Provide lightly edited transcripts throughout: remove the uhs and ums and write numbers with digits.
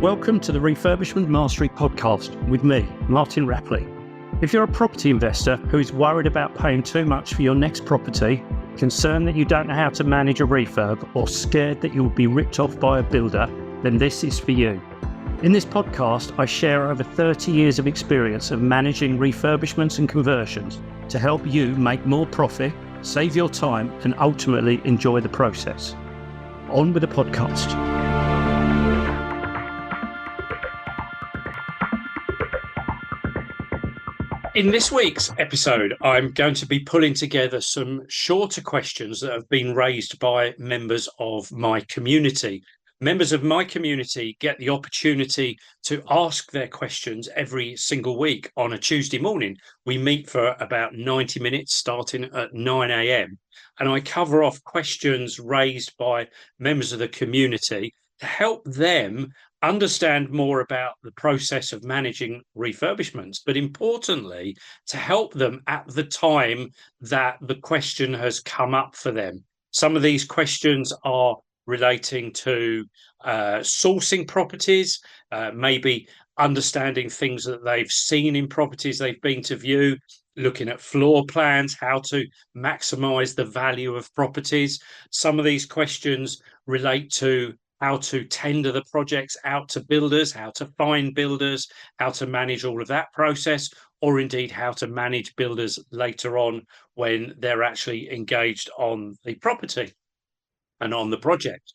Welcome to the Refurbishment Mastery podcast with me, Martin Rapley. If you're a property investor who is worried about paying too much for your next property, concerned that you don't know how to manage a refurb, or scared that you will be ripped off by a builder, then this is for you. In this podcast, I share over 30 years of experience of managing refurbishments and conversions to help you make more profit, save your time, and ultimately enjoy the process. On with the podcast. In this week's episode, I'm going to be pulling together some shorter questions that have been raised by members of my community. Members of my community get the opportunity to ask their questions every single week on a Tuesday morning. We meet for about 90 minutes starting at 9 a.m. and I cover off questions raised by members of the community to help them understand more about the process of managing refurbishments, but importantly, to help them at the time that the question has come up for them. Some of these questions are relating to sourcing properties, maybe understanding things that they've seen in properties they've been to view, looking at floor plans, how to maximize the value of properties. Some of these questions relate to how to tender the projects out to builders, how to find builders, how to manage all of that process, or indeed how to manage builders later on when they're actually engaged on the property and on the project.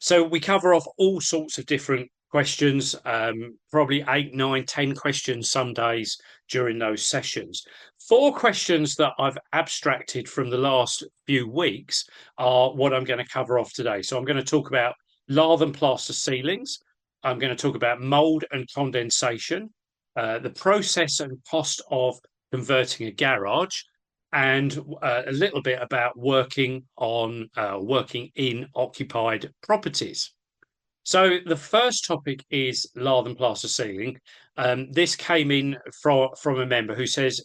So we cover off all sorts of different questions, probably 8, 9, 10 questions some days during those sessions. 4 questions that I've abstracted from the last few weeks are what I'm going to cover off today. So I'm going to talk about lathe and plaster ceilings. I'm going to talk about mould and condensation, the process and cost of converting a garage, and a little bit about working in occupied properties. So the first topic is lathe and plaster ceiling. This came in from a member who says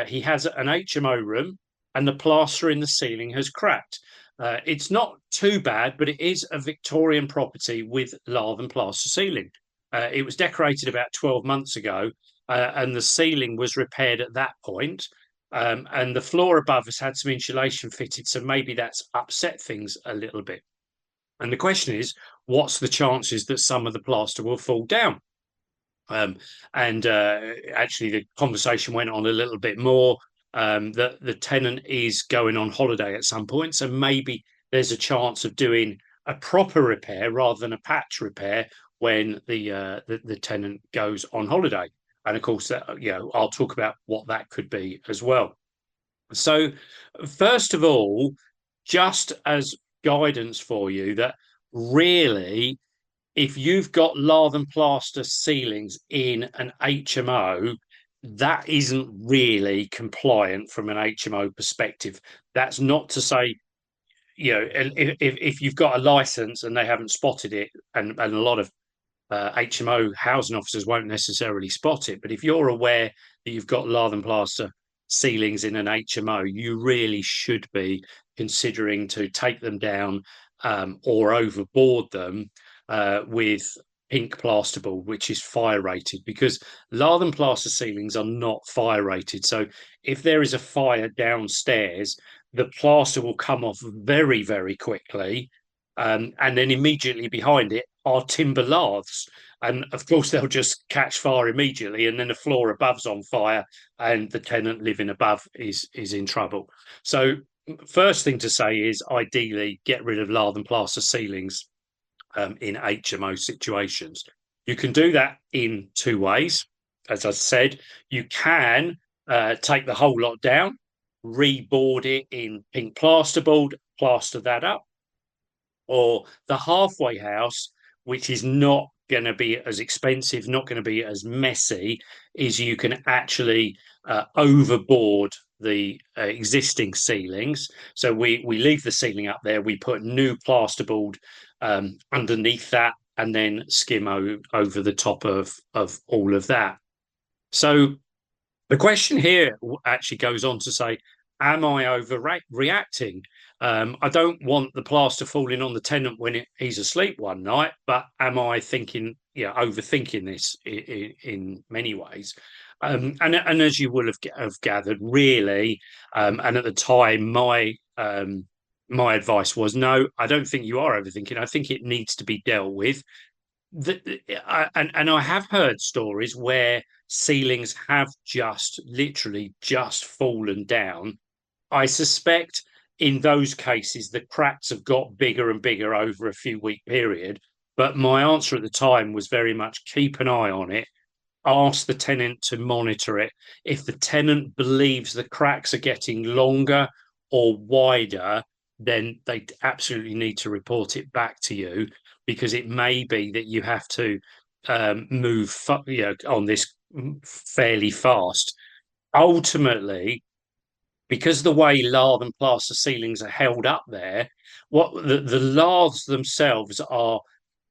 he has an HMO room and the plaster in the ceiling has cracked. It's not too bad, but it is a Victorian property with lathe and plaster ceiling. It was decorated about 12 months ago, and the ceiling was repaired at that point. And the floor above has had some insulation fitted, so maybe that's upset things a little bit. And the question is, what's the chances that some of the plaster will fall down? Actually, the conversation went on a little bit more. That the tenant is going on holiday at some point, so maybe there's a chance of doing a proper repair rather than a patch repair when the tenant goes on holiday. And of course, I'll talk about what that could be as well. So, first of all, just as guidance for you, that really, if you've got lathe and plaster ceilings in an HMO, that isn't really compliant from an HMO perspective. That's not to say, if you've got a license and they haven't spotted it, and a lot of HMO housing officers won't necessarily spot it, but if you're aware that you've got lathe and plaster ceilings in an HMO, you really should be considering to take them down or overboard them with pink plasterboard, which is fire rated, because lathe and plaster ceilings are not fire rated. So if there is a fire downstairs, the plaster will come off very, very quickly. And then immediately behind it are timber laths. And of course, they'll just catch fire immediately. And then the floor above's on fire and the tenant living above is in trouble. So first thing to say is ideally get rid of lathe and plaster ceilings in HMO situations. You can do that in 2 ways. As I said, you can take the whole lot down, reboard it in pink plasterboard, plaster that up. Or the halfway house, which is not going to be as expensive, not going to be as messy, is you can actually overboard the existing ceilings. So we leave the ceiling up there, we put new plasterboard underneath that, and then skim over the top of all of that. So the question here actually goes on to say, am I overreacting? I don't want the plaster falling on the tenant when he's asleep one night, but am I thinking, overthinking this in many ways. And as you will have gathered, really, and at the time, my advice was no, I don't think you are overthinking. I think it needs to be dealt with. And I have heard stories where ceilings have just literally just fallen down. I suspect in those cases the cracks have got bigger and bigger over a few week period. But my answer at the time was very much keep an eye on it, ask the tenant to monitor it. If the tenant believes the cracks are getting longer or wider, then they absolutely need to report it back to you, because it may be that you have to move on this fairly fast. Ultimately, because the way lath and plaster ceilings are held up there, what the laths themselves are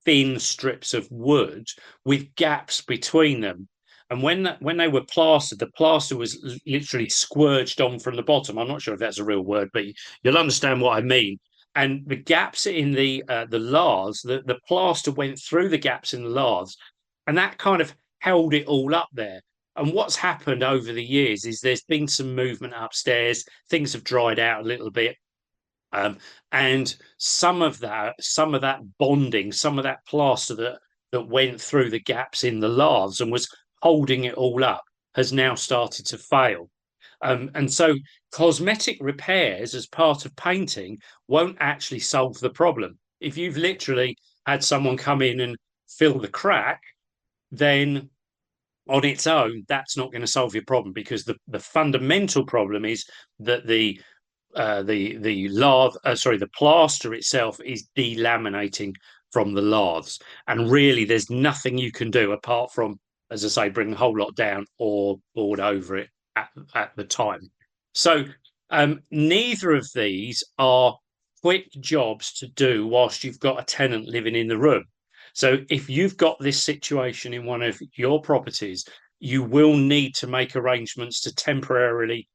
thin strips of wood with gaps between them. And when they were plastered, the plaster was literally squirged on from the bottom. I'm not sure if that's a real word, but you'll understand what I mean. And the gaps in the laths, the plaster went through the gaps in the laths, and that kind of held it all up there. And what's happened over the years is there's been some movement upstairs. Things have dried out a little bit. And some of that bonding, some of that plaster that went through the gaps in the laths and was holding it all up has now started to fail. And so cosmetic repairs as part of painting won't actually solve the problem. If you've literally had someone come in and fill the crack, then on its own, that's not going to solve your problem, because the fundamental problem is that the plaster itself is delaminating from the laths, and really there's nothing you can do apart from, as I say, bring the whole lot down or board over it at the time. So neither of these are quick jobs to do whilst you've got a tenant living in the room. So if you've got this situation in one of your properties, you will need to make arrangements to temporarily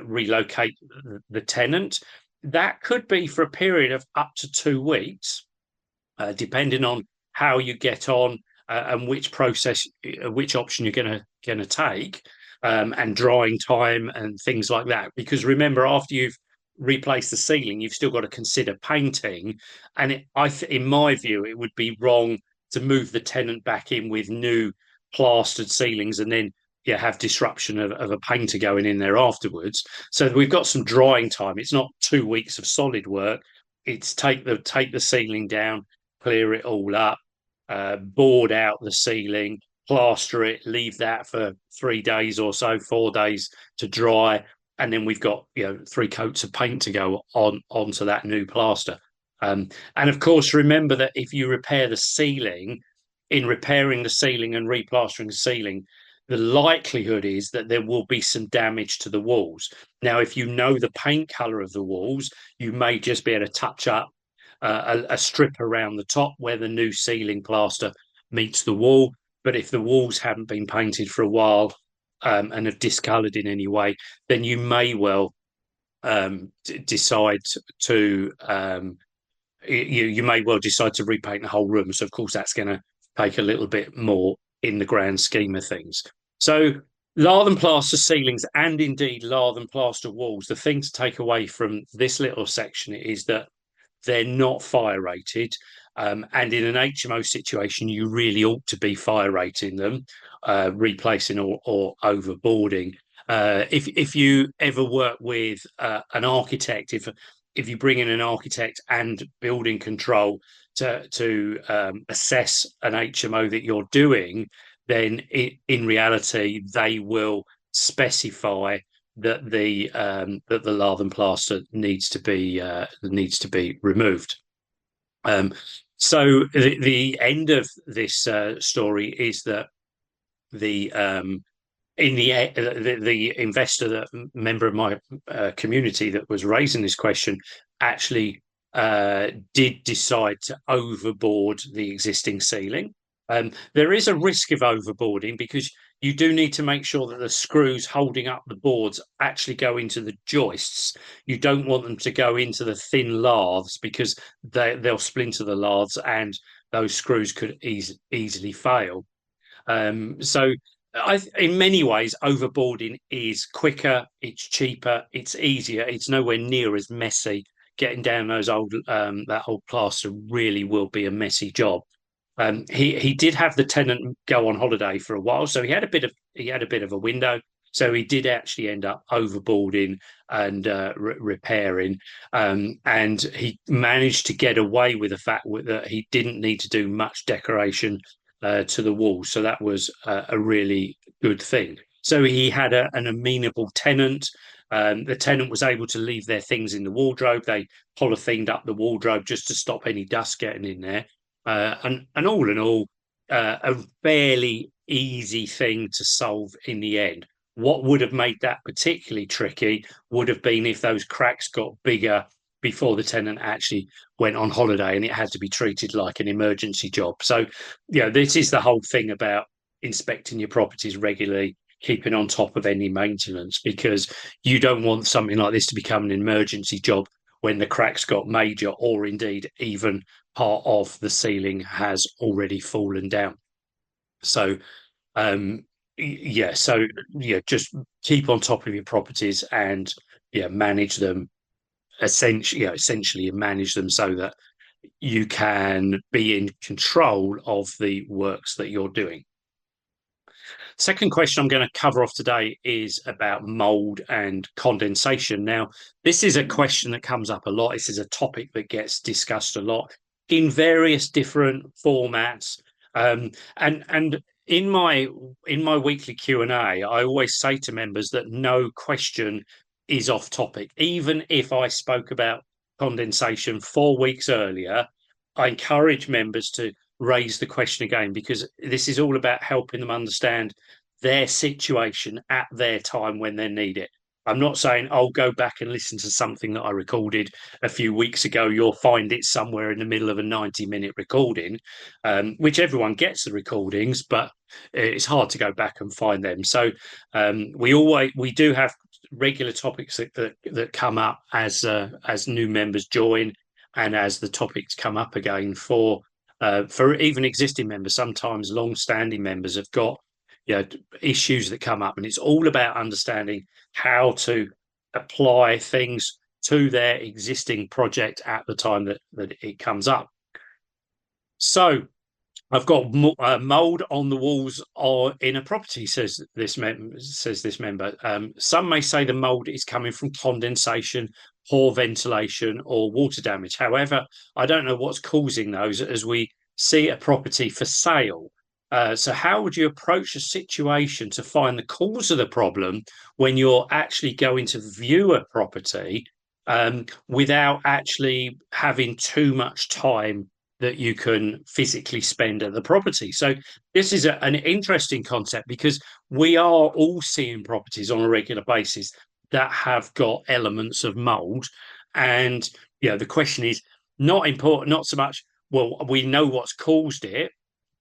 relocate the tenant. That could be for a period of up to 2 weeks, depending on how you get on and which option you're going to take, and drying time and things like that. Because remember, after you've replaced the ceiling, you've still got to consider painting. And in my view, it would be wrong to move the tenant back in with new plastered ceilings and then have disruption of a painter going in there afterwards. So we've got some drying time. It's not 2 weeks of solid work. It's take the ceiling down, clear it all up, board out the ceiling, plaster it, leave that for 3 days or so, 4 days to dry, and then we've got 3 coats of paint to go onto that new plaster. And of course, remember that if you repair the ceiling, in repairing the ceiling and replastering the ceiling, the likelihood is that there will be some damage to the walls. Now, if you know the paint color of the walls, you may just be able to touch up a strip around the top where the new ceiling plaster meets the wall. But if the walls haven't been painted for a while and have discolored in any way, then you may well decide to you may well decide to repaint the whole room. So of course that's going to take a little bit more in the grand scheme of things. So lath and plaster ceilings, and indeed lath and plaster walls, the thing to take away from this little section is that they're not fire rated. And in an HMO situation, you really ought to be fire rating them, replacing or overboarding. If you ever work with an architect, if you bring in an architect and building control to assess an HMO that you're doing, then in reality they will specify that the lath and plaster needs to be removed. So the end of this story is that the investor, that member of my community that was raising this question, actually did decide to overboard the existing ceiling. There is a risk of overboarding because you do need to make sure that the screws holding up the boards actually go into the joists. You don't want them to go into the thin laths because they'll splinter the laths and those screws could easily fail. So in many ways, overboarding is quicker, it's cheaper, it's easier, it's nowhere near as messy. Getting down those that old plaster really will be a messy job. He did have the tenant go on holiday for a while, so he had a bit of a window. So he did actually end up overboarding and repairing, and he managed to get away with the fact that he didn't need to do much decoration to the wall. So that was a really good thing. So he had an amenable tenant. The tenant was able to leave their things in the wardrobe. They polythened up the wardrobe just to stop any dust getting in there. And all in all, a fairly easy thing to solve in the end. What would have made that particularly tricky would have been if those cracks got bigger before the tenant actually went on holiday and it had to be treated like an emergency job. So, this is the whole thing about inspecting your properties regularly, keeping on top of any maintenance, because you don't want something like this to become an emergency job when the cracks got major, or indeed even part of the ceiling has already fallen down. So, just keep on top of your properties and manage them essentially manage them so that you can be in control of the works that you're doing. Second question I'm going to cover off today is about mold and condensation. Now, this is a question that comes up a lot. This is a topic that gets discussed a lot in various different formats. And in my weekly Q&A, I always say to members that no question is off topic. Even if I spoke about condensation 4 weeks earlier, I encourage members to raise the question again, because this is all about helping them understand their situation at their time when they need it. I'm not saying, I'll go back and listen to something that I recorded a few weeks ago. You'll find it somewhere in the middle of a 90-minute recording, which everyone gets the recordings, but it's hard to go back and find them. So we do have regular topics that come up as new members join, and as the topics come up again for even existing members. Sometimes long-standing members have got issues that come up, and it's all about understanding how to apply things to their existing project at the time that it comes up. So I've got mold on the walls or in a property, says this member. Some may say the mold is coming from condensation, poor ventilation, or water damage. However, I don't know what's causing those, as we see a property for sale. So how would you approach a situation to find the cause of the problem when you're actually going to view a property without actually having too much time that you can physically spend at the property? So this is an interesting concept, because we are all seeing properties on a regular basis that have got elements of mold. And the question is not so much, well, we know what's caused it,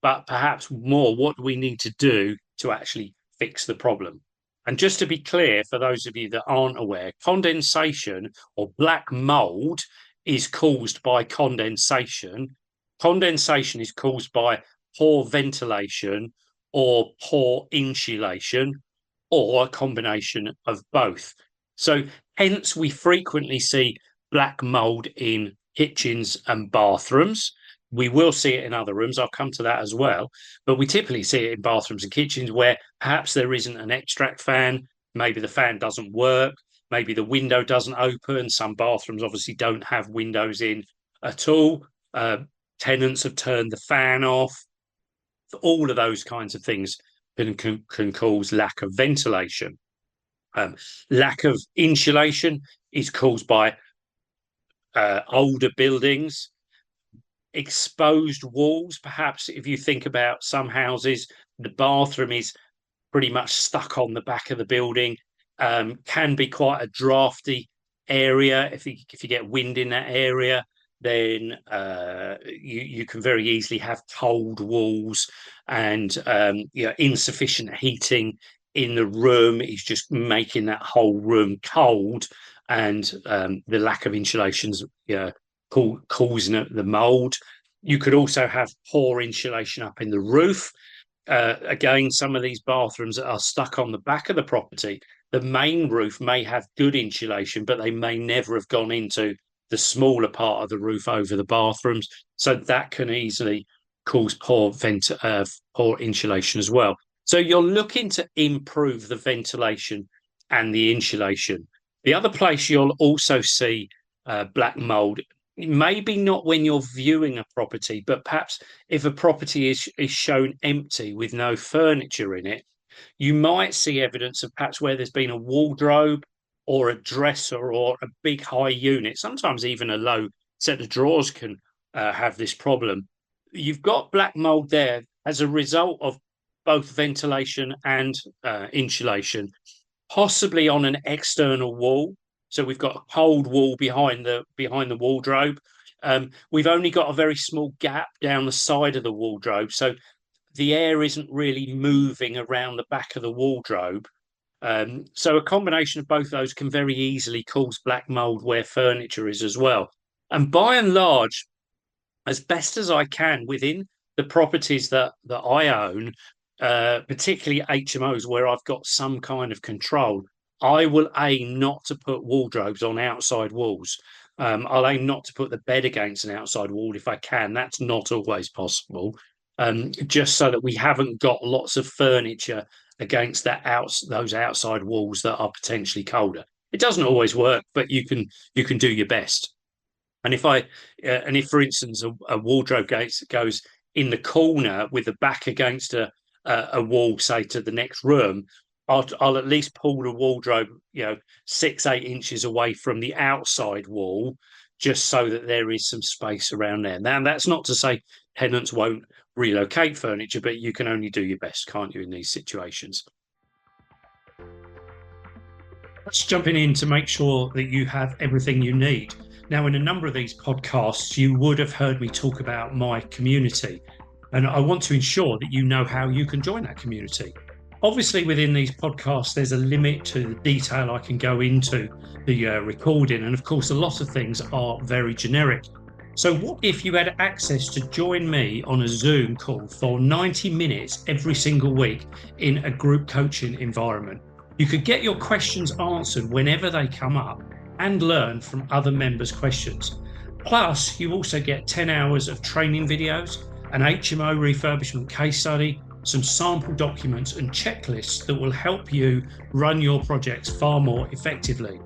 but perhaps more, what do we need to do to actually fix the problem? And just to be clear, for those of you that aren't aware, condensation or black mold is caused by condensation. Condensation is caused by poor ventilation or poor insulation, or a combination of both. So hence we frequently see black mold in kitchens and bathrooms. We will see it in other rooms. I'll come to that as well. But we typically see it in bathrooms and kitchens where perhaps there isn't an extract fan. Maybe the fan doesn't work. Maybe the window doesn't open. Some bathrooms obviously don't have windows in at all. Tenants have turned the fan off. All of those kinds of things can cause lack of ventilation. Lack of insulation is caused by older buildings, exposed walls. Perhaps if you think about some houses, the bathroom is pretty much stuck on the back of the building, can be quite a drafty area if you get wind in that area. then you can very easily have cold walls and insufficient heating in the room is just making that whole room cold, and the lack of insulation's causing the mold. You could also have poor insulation up in the roof. Again, some of these bathrooms that are stuck on the back of the property, the main roof may have good insulation, but they may never have gone into the smaller part of the roof over the bathrooms. So that can easily cause poor insulation as well. So you're looking to improve the ventilation and the insulation. The other place you'll also see black mold, maybe not when you're viewing a property, but perhaps if a property is shown empty with no furniture in it, you might see evidence of perhaps where there's been a wardrobe or a dresser or a big high unit. Sometimes even a low set of drawers can have this problem. You've got black mold there as a result of both ventilation and insulation, possibly on an external wall. So we've got a cold wall behind the wardrobe. We've only got a very small gap down the side of the wardrobe, so the air isn't really moving around the back of the wardrobe. So a combination of both those can very easily cause black mold where furniture is as well. And by and large, as best as I can within the properties that I own, particularly HMOs where I've got some kind of control, I will aim not to put wardrobes on outside walls. I'll aim not to put the bed against an outside wall if I can. That's not always possible. Just so that we haven't got lots of furniture against those outside walls that are potentially colder. It doesn't always work, but you can do your best. And if, for instance, a wardrobe goes in the corner with the back against a wall, say to the next room, I'll at least pull the wardrobe, 6-8 inches away from the outside wall, just so that there is some space around there. Now, that's not to say tenants won't relocate furniture, but you can only do your best, can't you, in these situations? Let's jumping in to make sure that you have everything you need. Now, in a number of these podcasts, you would have heard me talk about my community, and I want to ensure that you know how you can join that community. Obviously, within these podcasts, there's a limit to the detail I can go into the recording, and of course, a lot of things are very generic. So what if you had access to join me on a Zoom call for 90 minutes every single week in a group coaching environment? You could get your questions answered whenever they come up and learn from other members' questions. Plus, you also get 10 hours of training videos, an HMO refurbishment case study, some sample documents and checklists that will help you run your projects far more effectively.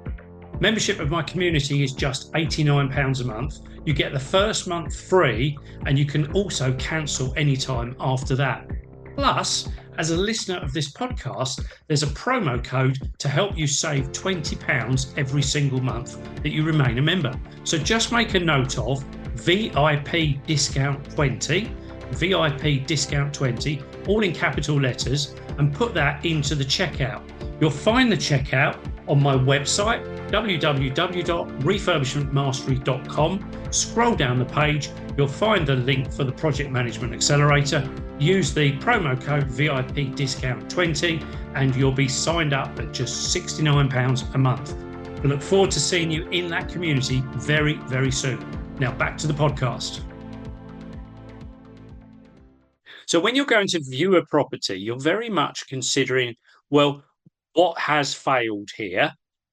Membership of my community is just £89 a month. You get the first month free, and you can also cancel anytime after that. Plus, as a listener of this podcast, there's a promo code to help you save £20 every single month that you remain a member. So just make a note of VIP discount 20, VIP discount 20, all in capital letters, and put that into the checkout. You'll find the checkout on my website, www.refurbishmentmastery.com. Scroll down the page, you'll find the link for the Project Management Accelerator. Use the promo code VIP discount 20 and you'll be signed up at just £69 a month. I look forward to seeing you in that community very, very soon. Now back to the podcast. So when you're going to view a property, you're very much considering, well, what has failed here,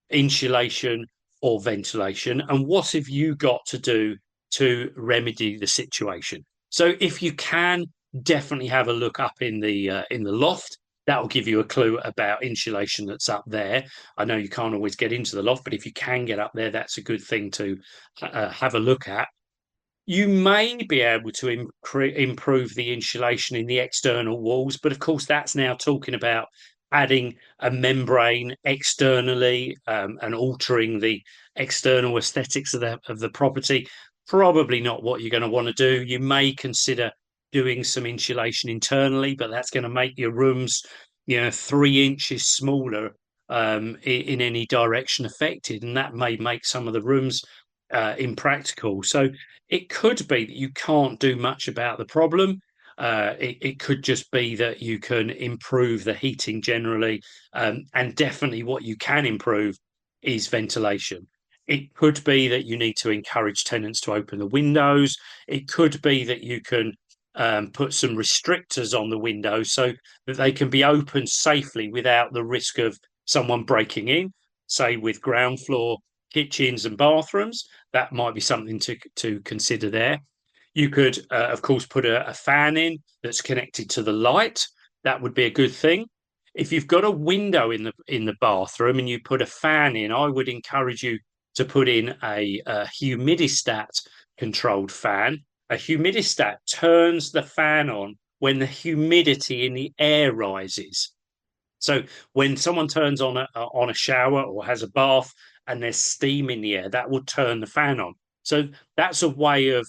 insulation or ventilation, and what have you got to do to remedy the situation? So if you can, definitely have a look up in the loft. That will give you a clue about insulation that's up there. I know you can't always get into the loft, but if you can get up there, that's a good thing to have a look at. You may be able to improve the insulation in the external walls, but of course, that's now talking about adding a membrane externally and altering the external aesthetics of the property. Probably not what you're going to want to do. You may consider doing some insulation internally, but that's going to make your rooms, 3 inches smaller in any direction affected, and that may make some of the rooms impractical. So it could be that you can't do much about the problem. It could just be that you can improve the heating generally, and definitely what you can improve is ventilation. It could be that you need to encourage tenants to open the windows. It could be that you can put some restrictors on the windows so that they can be opened safely without the risk of someone breaking in, say with ground floor kitchens and bathrooms. That might be something to consider there. You could, of course, put a fan in that's connected to the light. That would be a good thing. If you've got a window in the bathroom and you put a fan in, I would encourage you to put in a humidistat controlled fan. A humidistat turns the fan on when the humidity in the air rises. So when someone turns on a shower or has a bath and there's steam in the air, that will turn the fan on. So that's a way of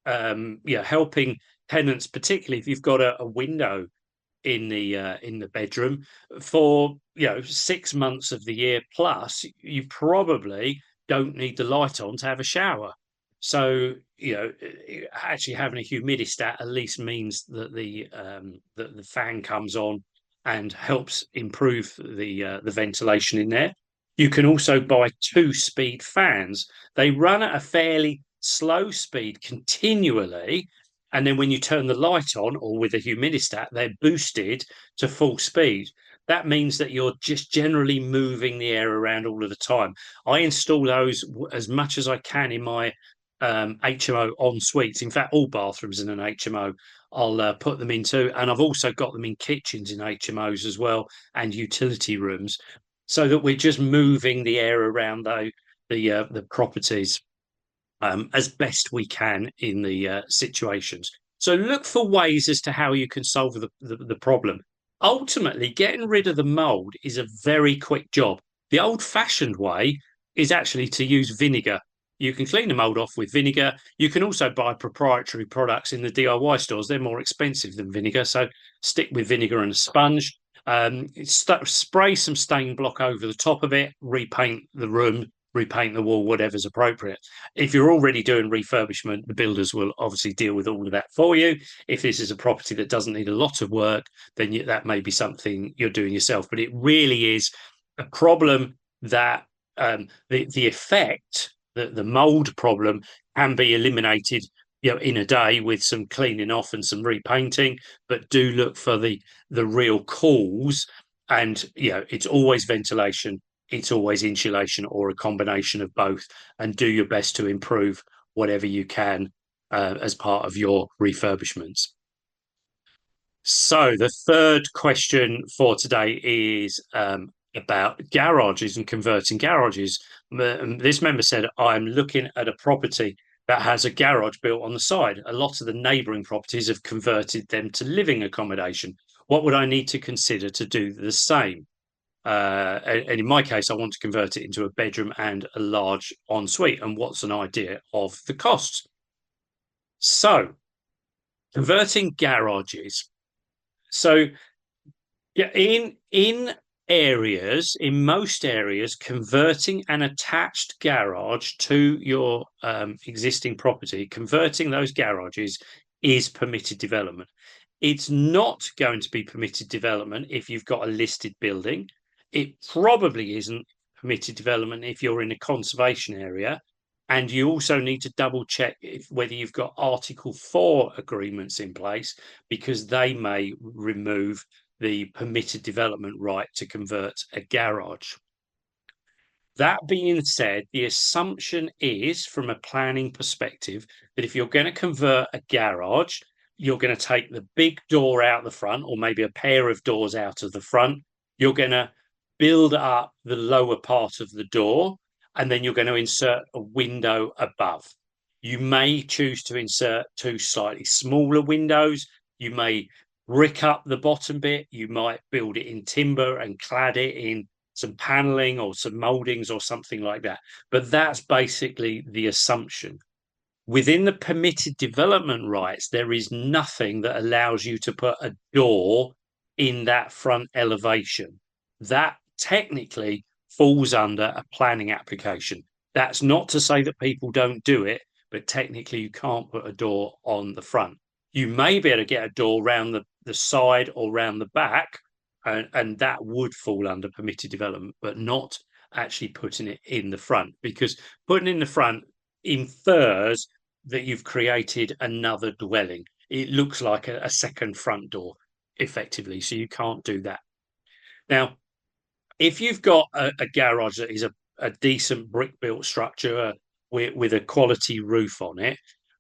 helping tenants, particularly if you've got a window in the bedroom for 6 months of the year plus. You probably don't need the light on to have a shower. So actually having a humidistat at least means that the fan comes on and helps improve the ventilation in there. You can also buy two-speed fans. They run at a fairly slow speed continually, and then when you turn the light on or with a humidistat, they're boosted to full speed. That means that you're just generally moving the air around all of the time. I install those as much as I can in my HMO en suites. In fact, all bathrooms in an HMO, I'll put them into, and I've also got them in kitchens in HMOs as well, and utility rooms, so that we're just moving the air around the properties as best we can in the situations. So look for ways as to how you can solve the problem. Ultimately, getting rid of the mold is a very quick job. The old-fashioned way is actually to use vinegar. You can clean the mold off with vinegar. You can also buy proprietary products in the DIY stores. They're more expensive than vinegar, so stick with vinegar and a sponge. Spray some stain block over the top of it, repaint the room, repaint the wall, whatever's appropriate. If you're already doing refurbishment, the builders will obviously deal with all of that for you. If this is a property that doesn't need a lot of work, then that may be something you're doing yourself. But it really is a problem that the effect, the mold problem, can be eliminated in a day with some cleaning off and some repainting. But do look for the real cause, and it's always ventilation, it's always insulation, or a combination of both, and do your best to improve whatever you can as part of your refurbishments. So the third question for today is about garages and converting garages. This member said, I'm looking at a property that has a garage built on the side. A lot of the neighbouring properties have converted them to living accommodation. What would I need to consider to do the same? And in my case, I want to convert it into a bedroom and a large ensuite. And what's an idea of the costs? So, converting garages. So, yeah, in most areas, converting an attached garage to your existing property, converting those garages is permitted development. It's not going to be permitted development if you've got a listed building. It probably isn't permitted development if you're in a conservation area. And you also need to double check whether you've got Article 4 agreements in place, because they may remove the permitted development right to convert a garage. That being said, the assumption is, from a planning perspective, that if you're going to convert a garage, you're going to take the big door out the front, or maybe a pair of doors out of the front. You're going to build up the lower part of the door, and then you're going to insert a window above. You may choose to insert two slightly smaller windows. You may brick up the bottom bit. You might build it in timber and clad it in some paneling or some moldings or something like that. But that's basically the assumption. Within the permitted development rights, there is nothing that allows you to put a door in that front elevation. That technically falls under a planning application. That's not to say that people don't do it, but technically you can't put a door on the front. You may be able to get a door round the side or round the back, and that would fall under permitted development, but not actually putting it in the front, because putting in the front infers that you've created another dwelling. It looks like a second front door, effectively, so you can't do that. Now, if you've got a garage that is a decent brick built structure with a quality roof on it,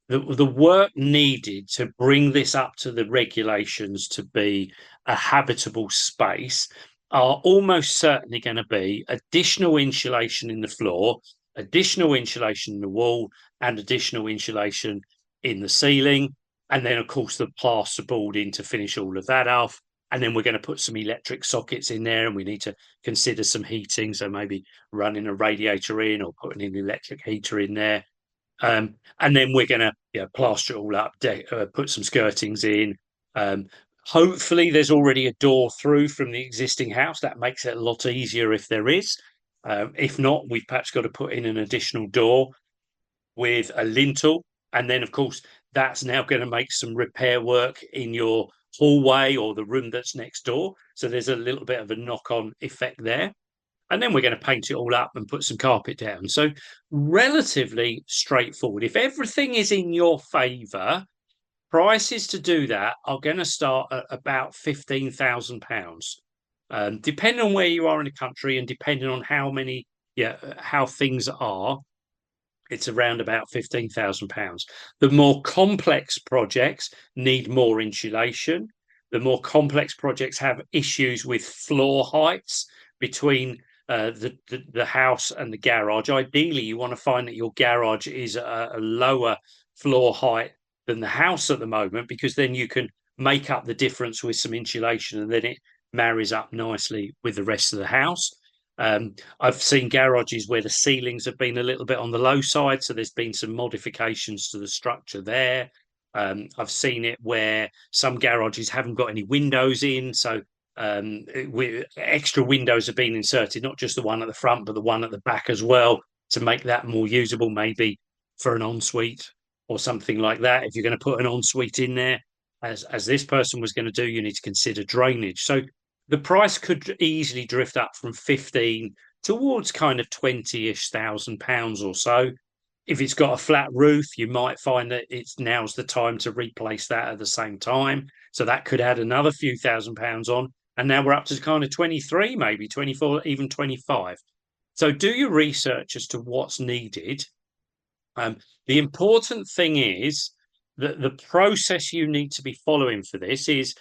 the work needed to bring this up to the regulations to be a habitable space are almost certainly going to be additional insulation in the floor, additional insulation in the wall, and additional insulation in the ceiling. And then, of course, the plasterboard in to finish all of that off. And then we're going to put some electric sockets in there, and we need to consider some heating. So maybe running a radiator in or putting an electric heater in there. And then we're going to plaster it all up, put some skirtings in. Hopefully, there's already a door through from the existing house. That makes it a lot easier if there is. If not, we've perhaps got to put in an additional door with a lintel. And then, of course, that's now going to make some repair work in your hallway or the room that's next door. So there's a little bit of a knock-on effect there. And then we're going to paint it all up and put some carpet down. So relatively straightforward. If everything is in your favour, prices to do that are going to start at about £15,000. Depending on where you are in the country and depending on how things are, it's around about £15,000. The more complex projects need more insulation. The more complex projects have issues with floor heights between the house and the garage. Ideally, you want to find that your garage is a lower floor height than the house at the moment, because then you can make up the difference with some insulation, and then it marries up nicely with the rest of the house. I've seen garages where the ceilings have been a little bit on the low side, so there's been some modifications to the structure there. I've seen it where some garages haven't got any windows in, so extra windows have been inserted, not just the one at the front, but the one at the back as well, to make that more usable, maybe for an ensuite or something like that. If you're going to put an ensuite in there, as this person was going to do, you need to consider drainage. So the price could easily drift up from 15 towards kind of 20-ish thousand pounds or so. If it's got a flat roof, you might find that now's the time to replace that at the same time. So that could add another few £1,000s on. And now we're up to kind of 23, maybe 24, even 25. So do your research as to what's needed. The important thing is that the process you need to be following for this is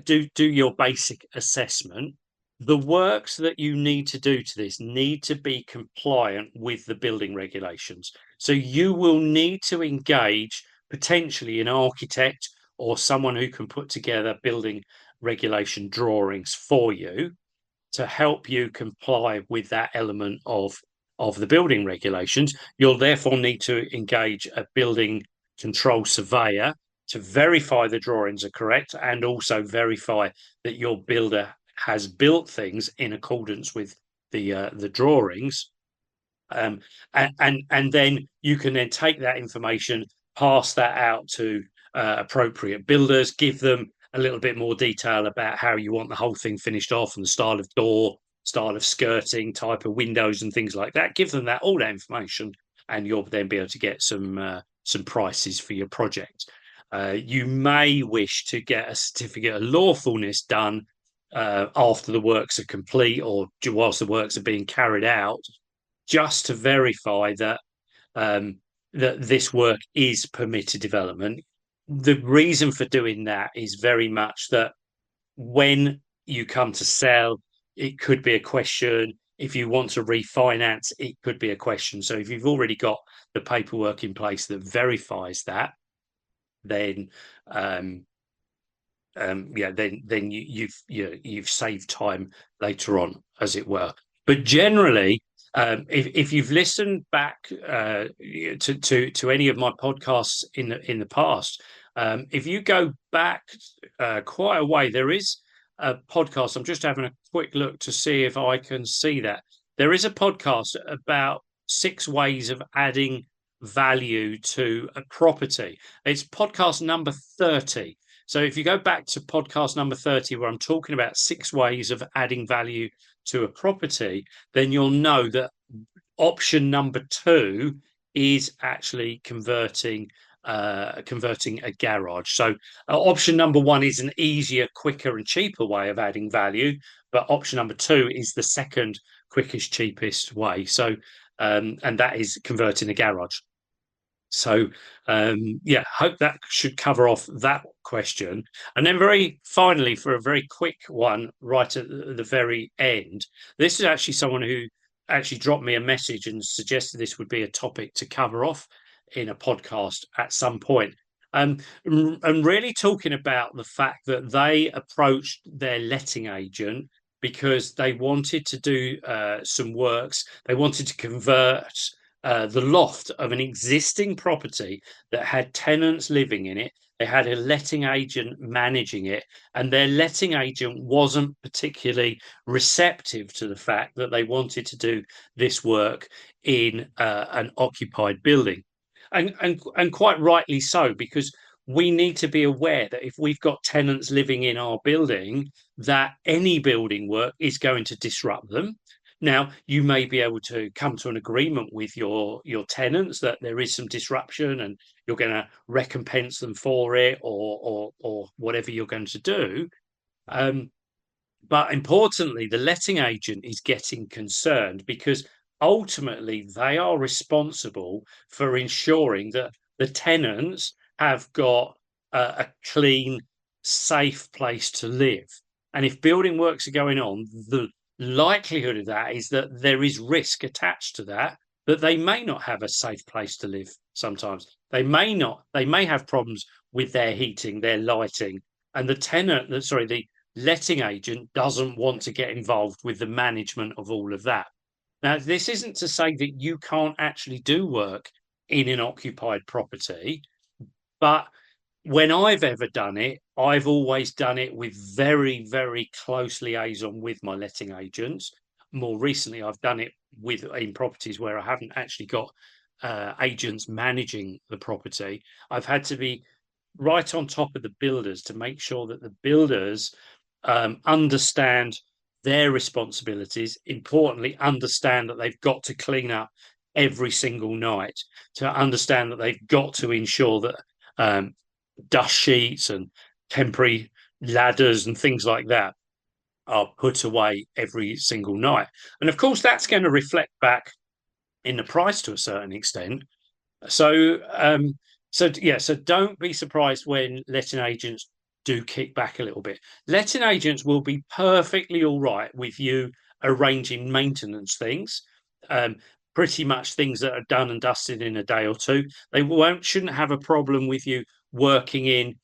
do your basic assessment. The works that you need to do to this need to be compliant with the building regulations. So you will need to engage potentially an architect or someone who can put together building regulation drawings for you to help you comply with that element of the building regulations. You'll therefore need to engage a building control surveyor to verify the drawings are correct, and also verify that your builder has built things in accordance with the drawings. And then you can then take that information, pass that out to appropriate builders, give them a little bit more detail about how you want the whole thing finished off, and the style of door, style of skirting, type of windows and things like that. Give them all that information, and you'll then be able to get some prices for your project. You may wish to get a certificate of lawfulness done after the works are complete, or whilst the works are being carried out, just to verify that that this work is permitted development. The reason for doing that is very much that when you come to sell, it could be a question. If you want to refinance, it could be a question. So if you've already got the paperwork in place that verifies that, then you've saved time later on, as it were. But generally, if you've listened back to any of my podcasts in the past, if you go back quite a way, there is a podcast. I'm just having a quick look to see if I can see that. There is a podcast about six ways of adding value to a property. It's podcast number 30. So if you go back to podcast number 30, where I'm talking about six ways of adding value to a property, then you'll know that option number two is actually converting a garage. So option number one is an easier, quicker, and cheaper way of adding value, but option number two is the second quickest, cheapest way. So and that is converting a garage. So yeah, hope that should cover off that question. And then very finally, for a very quick one, right at the very end, this is actually someone who actually dropped me a message and suggested this would be a topic to cover off in a podcast at some point. And really talking about the fact that they approached their letting agent because they wanted to do some works. They wanted to convert the loft of an existing property that had tenants living in it. They had a letting agent managing it, and their letting agent wasn't particularly receptive to the fact that they wanted to do this work in an occupied building. And quite rightly so, because we need to be aware that if we've got tenants living in our building, that any building work is going to disrupt them. Now, you may be able to come to an agreement with your tenants that there is some disruption and you're going to recompense them for it, or whatever you're going to do. But importantly, the letting agent is getting concerned because ultimately they are responsible for ensuring that the tenants have got a clean, safe place to live. And if building works are going on, the likelihood of that is that there is risk attached to that, that they may not have a safe place to live sometimes. They may have problems with their heating, their lighting, and the letting agent doesn't want to get involved with the management of all of that. Now, this isn't to say that you can't actually do work in an occupied property, but when I've ever done it, I've always done it with very, very close liaison with my letting agents. More recently, I've done it in properties where I haven't actually got agents managing the property. I've had to be right on top of the builders to make sure that the builders understand their responsibilities. Importantly, understand that they've got to clean up every single night, to understand that they've got to ensure that dust sheets and temporary ladders and things like that are put away every single night. And of course, that's going to reflect back in the price to a certain extent. So, so don't be surprised when letting agents do kick back a little bit. Letting agents will be perfectly all right with you arranging maintenance things, pretty much things that are done and dusted in a day or two. They shouldn't have a problem with you working in,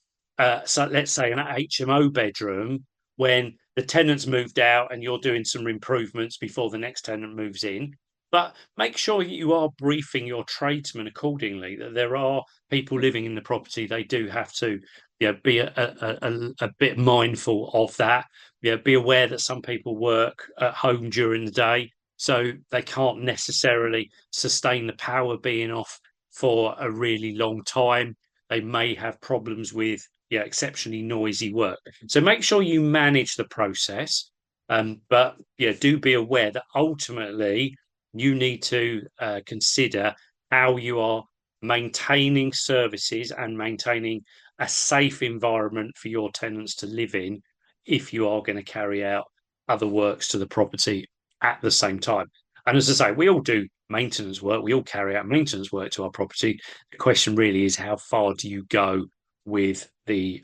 so let's say, an HMO bedroom when the tenant's moved out and you're doing some improvements before the next tenant moves in. But make sure you are briefing your tradesmen accordingly, that there are people living in the property. They do have to, be a bit mindful of that. Be aware that some people work at home during the day, so they can't necessarily sustain the power being off for a really long time. They may have problems with exceptionally noisy work. So make sure you manage the process. But do be aware that ultimately you need to consider how you are maintaining services and maintaining a safe environment for your tenants to live in if you are going to carry out other works to the property at the same time. And as I say, we all do maintenance work. We all carry out maintenance work to our property. The question really is, how far do you go with the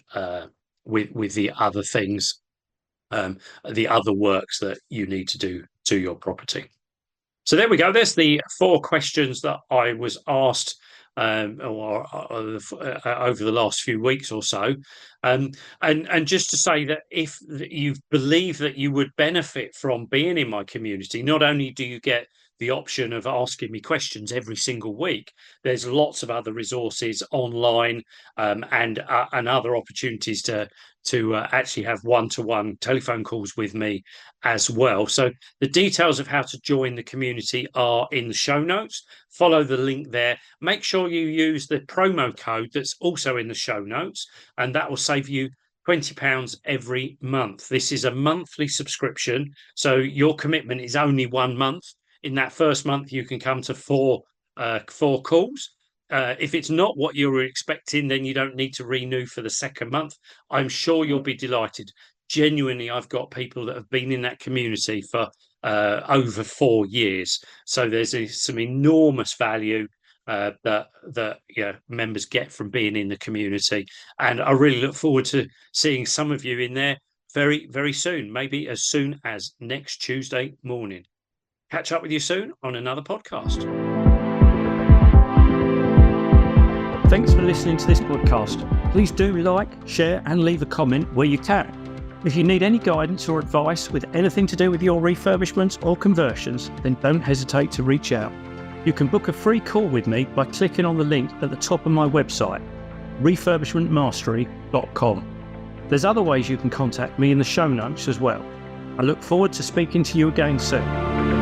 with the other things, the other works that you need to do to your property? So there we go. There's the 4 questions that I was asked over the last few weeks or so. And just to say that if you believe that you would benefit from being in my community, not only do you get the option of asking me questions every single week, there's lots of other resources online, and other opportunities to actually have one-to-one telephone calls with me as well. So the details of how to join the community are in the show notes. Follow the link there. Make sure you use the promo code that's also in the show notes, and that will save you £20 every month. This is a monthly subscription, so your commitment is only 1 month. In that first month, you can come to four calls. If it's not what you were expecting, then you don't need to renew for the second month. I'm sure you'll be delighted. Genuinely, I've got people that have been in that community for over 4 years. So there's some enormous value that members get from being in the community. And I really look forward to seeing some of you in there very, very soon, maybe as soon as next Tuesday morning. Catch up with you soon on another podcast. Thanks for listening to this podcast. Please do like, share, and leave a comment where you can. If you need any guidance or advice with anything to do with your refurbishments or conversions, then don't hesitate to reach out. You can book a free call with me by clicking on the link at the top of my website, refurbishmentmastery.com. There's other ways you can contact me in the show notes as well. I look forward to speaking to you again soon.